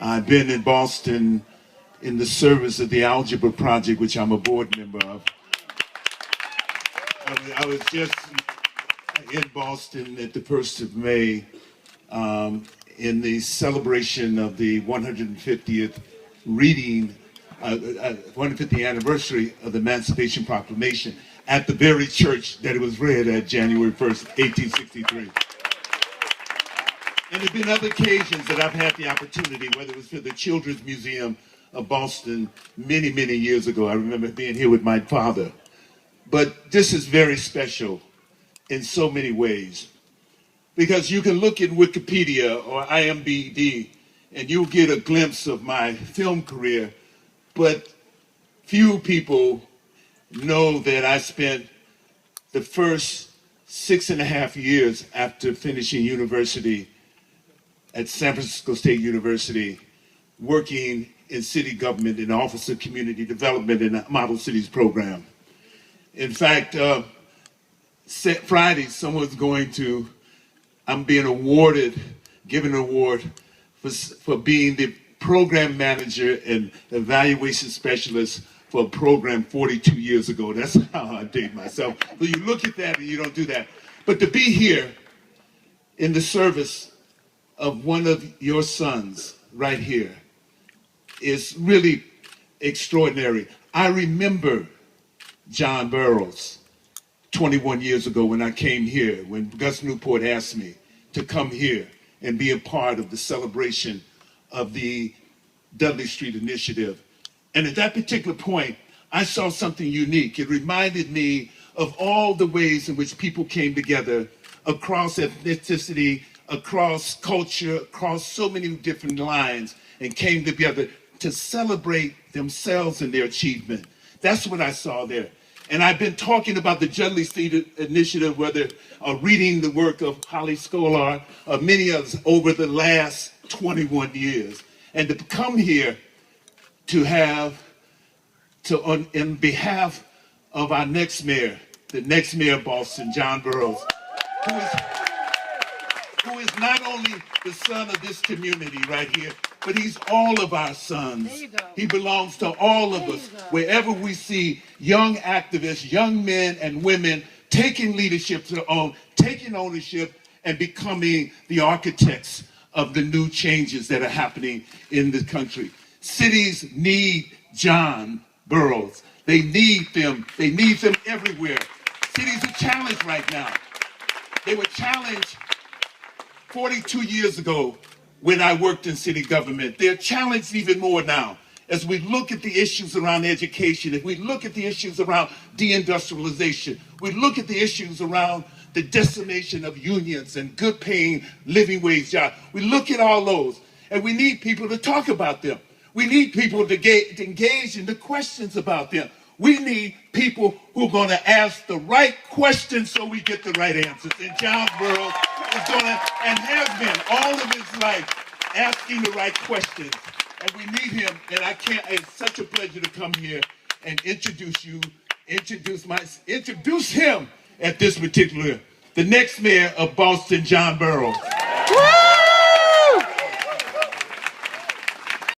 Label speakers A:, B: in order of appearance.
A: I've been in Boston in the service of the Algebra Project, which I'm a board member of. I was just in Boston at the 1st of May in the celebration of the 150th reading, 150th anniversary of the Emancipation Proclamation at the very church that it was read at January 1st, 1863. And there have been other occasions that I've had the opportunity, whether it was for the Children's Museum of Boston many, many years ago. I remember being here with my father. But this is very special in so many ways, because you can look in Wikipedia or IMDb and you'll get a glimpse of my film career, but few people know that I spent the first 6.5 years after finishing university at San Francisco State University, working in city government in the Office of Community Development in the Model Cities program. In fact, Friday, I'm being awarded, given an award for being the program manager and evaluation specialist for a program 42 years ago. That's how I date myself. So you look at that and you don't do that. But to be here in the service of one of your sons right here is really extraordinary. I remember John Barros 21 years ago when I came here, when Gus Newport asked me to come here and be a part of the celebration of the Dudley Street Initiative. And at that particular point, I saw something unique. It reminded me of all the ways in which people came together across ethnicity, across culture, across so many different lines, and came together to celebrate themselves and their achievement. That's what I saw there. And I've been talking about the Dudley Street Initiative, whether reading the work of Holly Scholar, or many others over the last 21 years. And to come here to in behalf of our next mayor, the next mayor of Boston, John Barros, who is not only the son of this community right here, but he's all of our sons. There you go. He belongs to all of us. Wherever we see young activists, young men and women taking leadership to their own, taking ownership, and becoming the architects of the new changes that are happening in the country. Cities need John Barros. They need them. They need them everywhere. Cities are challenged right now. They were challenged 42 years ago when I worked in city government. They're challenged even more now as we look at the issues around education, if we look at the issues around deindustrialization, we look at the issues around the decimation of unions and good paying living wage jobs. We look at all those and we need people to talk about them. We need people to engage in the questions about them. We need people who are going to ask the right questions so we get the right answers. And John Barros is going to, and has been all of his life, asking the right questions. And we need him, and it's such a pleasure to come here and introduce him at this particular, the next mayor of Boston, John Barros.